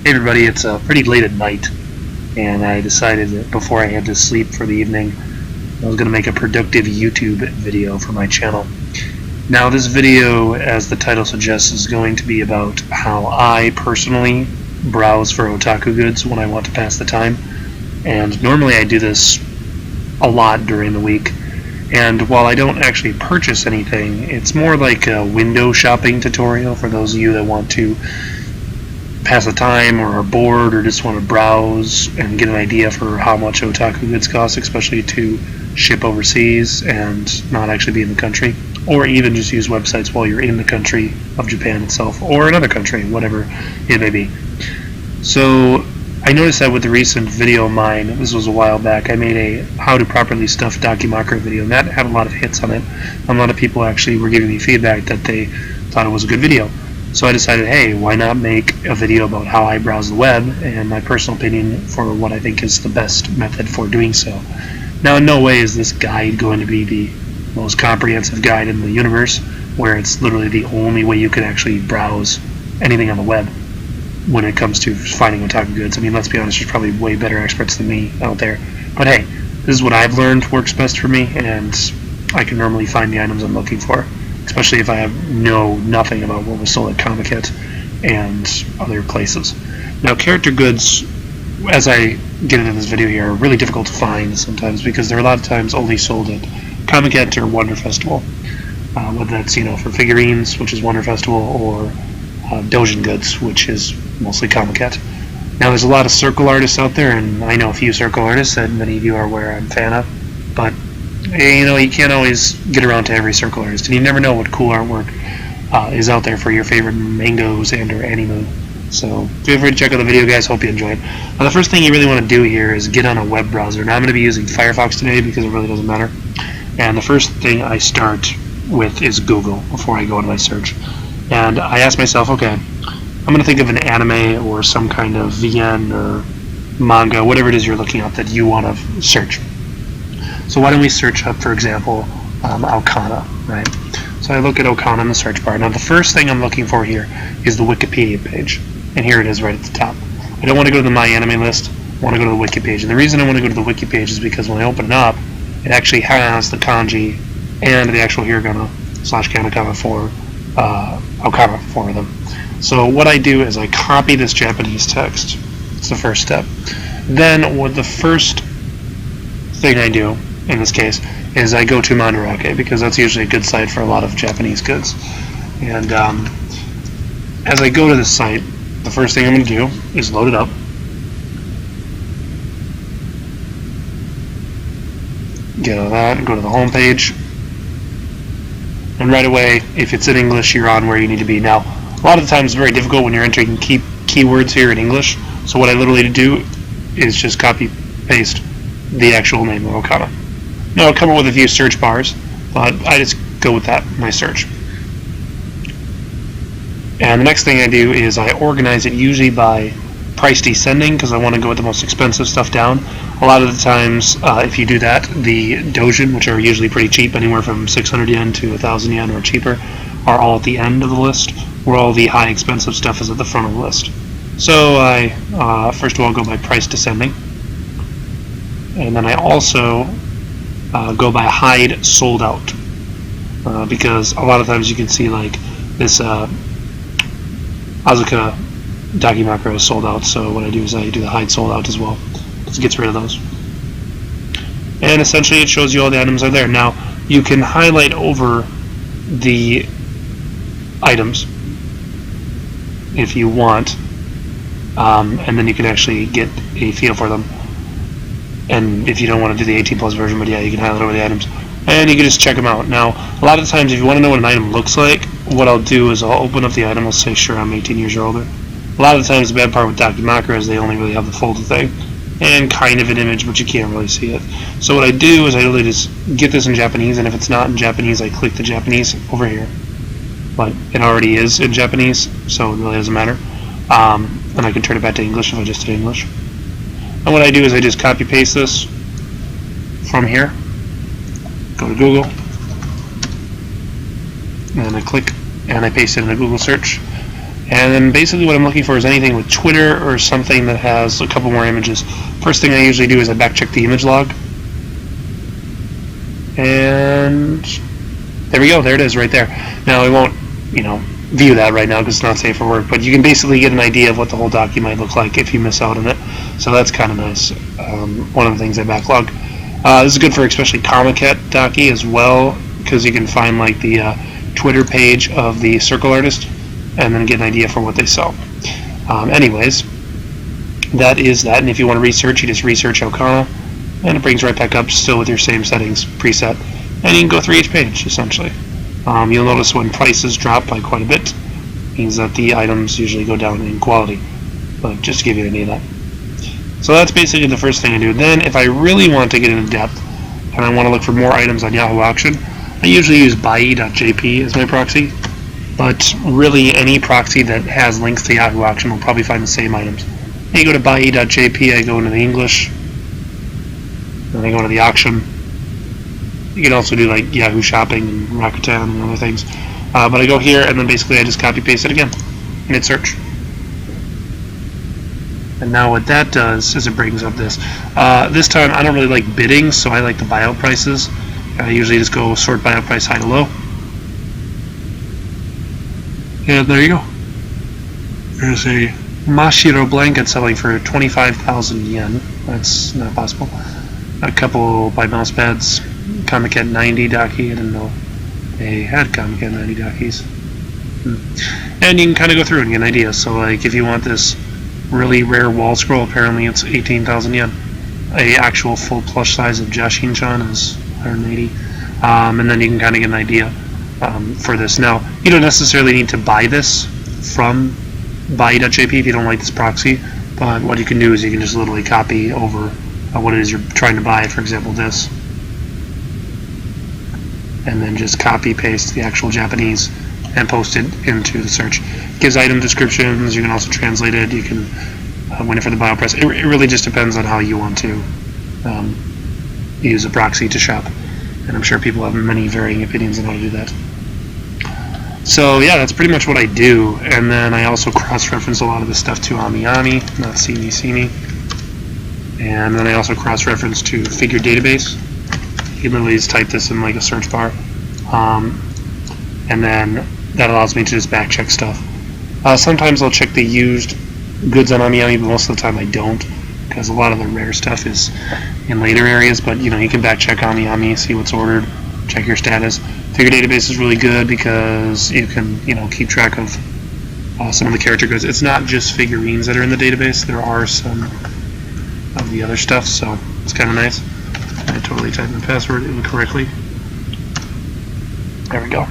Hey everybody, it's pretty late at night, and I decided that before I had to sleep for the evening, I was going to make a productive YouTube video for my channel. Now this video, as the title suggests, is going to be about how I personally browse for otaku goods when I want to pass the time. And normally I do this a lot during the week, and while I don't actually purchase anything, it's more like a window shopping tutorial for those of you that want to pass the time or are bored or just want to browse and get an idea for how much otaku goods cost, especially to ship overseas and not actually be in the country, or even just use websites while you're in the country of Japan itself or another country, whatever it may be. So I noticed that with the recent video of mine, this was a while back, I made a how to properly stuff Dakimakura video, and that had a lot of hits on it. A lot of people actually were giving me feedback that they thought it was a good video. So I decided, hey, why not make a video about how I browse the web and my personal opinion for what I think is the best method for doing so. Now, in no way is this guide going to be the most comprehensive guide in the universe, where it's literally the only way you can actually browse anything on the web when it comes to finding otaku goods. I mean, let's be honest, there's probably way better experts than me out there. But hey, this is what I've learned works best for me, and I can normally find the items I'm looking for, especially if I know nothing about what was sold at Comiket and other places. Now, character goods, as I get into this video here, are really difficult to find sometimes because they're a lot of times only sold at Comiket or Wonder Festival, whether that's for figurines, which is Wonder Festival, or Dojin goods, which is mostly Comiket. Now, there's a lot of circle artists out there, and I know a few circle artists that many of you are aware I'm a fan of, but you can't always get around to every circle artist, and you never know what cool artwork is out there for your favorite mangas and or anime. So feel free to check out the video, guys. Hope you enjoyed. Now, the first thing you really want to do here is get on a web browser. Now I'm going to be using Firefox today because it really doesn't matter. And the first thing I start with is Google before I go into my search. And I ask myself, okay, I'm going to think of an anime or some kind of VN or manga, whatever it is you're looking at that you want to search. So why don't we search up, for example, Okana, right? So I look at Okana in the search bar. Now the first thing I'm looking for here is the Wikipedia page, and here it is right at the top. I don't want to go to the My Anime list, I want to go to the Wiki page. And the reason I want to go to the Wiki page is because when I open it up, it actually has the kanji and the actual hiragana / katakana for Okana for them. So what I do is I copy this Japanese text. It's the first step. Then what the first thing I do in this case is I go to Mandarake, because that's usually a good site for a lot of Japanese goods. And as I go to this site, the first thing I'm going to do is load it up. Get out of that and go to the home page. And right away, if it's in English, you're on where you need to be. Now, a lot of the times it's very difficult when you're entering keywords here in English. So what I literally do is just copy paste the actual name of Okana. Now it'll come up with a few search bars, but I just go with that in my search. And the next thing I do is I organize it usually by price descending, because I want to go with the most expensive stuff down. A lot of the times, if you do that, the dojin, which are usually pretty cheap, anywhere from 600 yen to 1,000 yen or cheaper, are all at the end of the list, where all the high expensive stuff is at the front of the list. So I first of all go by price descending, and then I also go by hide sold out, because a lot of times you can see like this Asuka Dakimakura is sold out, so what I do is I do the hide sold out as well. It gets rid of those. And essentially it shows you all the items are there. Now you can highlight over the items if you want, and then you can actually get a feel for them. And if you don't want to do the 18+ version, but yeah, you can highlight over the items, and you can just check them out. Now, a lot of the times, if you want to know what an item looks like, what I'll do is I'll open up the item, I'll say, sure, I'm 18 years or older. A lot of the times, the bad part with Dakimakura is they only really have the folded thing, and kind of an image, but you can't really see it. So what I do is I literally just get this in Japanese, and if it's not in Japanese, I click the Japanese over here. But it already is in Japanese, so it really doesn't matter. And I can turn it back to English if I just did English. And what I do is I just copy paste this from here, go to Google, and I click and I paste it in a Google search, And then basically what I'm looking for is anything with Twitter or something that has a couple more images. First thing I usually do is I back check the image log. And there we go, there it is right there. Now I won't, view that right now because it's not safe for work, but you can basically get an idea of what the whole docu might look like if you miss out on it. So that's kind of nice. One of the things I backlog. This is good for especially Comic-Cat docu as well, because you can find like the Twitter page of the circle artist and then get an idea for what they sell. Anyways, that is that, and if you want to research, you just research Okana, and it brings right back up still with your same settings preset, and you can go through each page essentially. You'll notice when prices drop by quite a bit, means that the items usually go down in quality, but just to give you an idea of that. So that's basically the first thing I do. Then if I really want to get into depth and I want to look for more items on Yahoo Auction, I usually use buy.jp as my proxy, but really any proxy that has links to Yahoo Auction will probably find the same items. And you go to buy.jp, I go into the English, then I go to the auction. You can also do like Yahoo Shopping and Rakuten and other things. But I go here and then basically I just copy paste it again and hit search. And now what that does is it brings up this. This time I don't really like bidding, so I like the buyout prices. I usually just go sort buyout price high to low. And there you go. There's a Mashiro blanket selling for 25,000 yen. That's not possible. A couple by mouse pads. Comic-Cat 90 docu. I didn't know they had Comic-Cat 90 docus. And you can kind of go through and get an idea. So like if you want this really rare wall scroll, apparently it's 18,000 yen. A actual full plush size of Jashin-chan is 180. And then you can kind of get an idea for this. Now, you don't necessarily need to buy this from buy.jp if you don't like this proxy, but what you can do is you can just literally copy over what it is you're trying to buy, for example this, and then just copy paste the actual Japanese and post it into the search. It gives item descriptions, you can also translate it, you can win it for the buyout price. It really just depends on how you want to use a proxy to shop, and I'm sure people have many varying opinions on how to do that. So yeah, that's pretty much what I do, and then I also cross-reference a lot of this stuff to AmiAmi, not See Me, and then I also cross-reference to Figure Database. You can literally just type this in like a search bar, and then that allows me to just back check stuff. Sometimes I'll check the used goods on AmiAmi, but most of the time I don't, because a lot of the rare stuff is in later areas. But you can back check AmiAmi, see what's ordered, check your status. Figure Database is really good because you can keep track of some of the character goods. It's not just figurines that are in the database. There are some of the other stuff, so it's kind of nice. I totally typed my password incorrectly. There we go.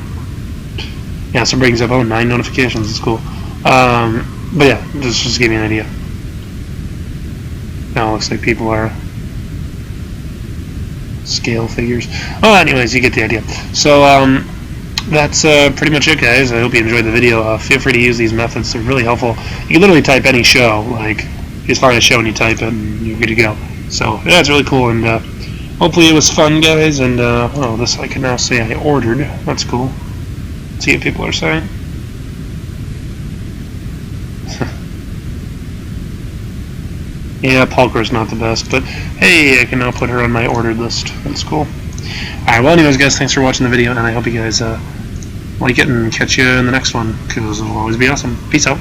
Yeah, so it brings up 9 notifications. It's cool. But yeah, just give you an idea. Now it looks like people are scale figures. Oh, anyways, you get the idea. So that's pretty much it, guys. I hope you enjoyed the video. Feel free to use these methods. They're really helpful. You can literally type any show, like you just find a show and you type it and you're good to go. So yeah, it's really cool, and hopefully it was fun, guys. And oh, this I can now say I ordered. That's cool. Let's see what people are saying. Yeah, Palker's not the best, but hey, I can now put her on my ordered list. That's cool. Alright, well anyways guys, thanks for watching the video, and I hope you guys like it, and catch you in the next one, because it'll always be awesome. Peace out.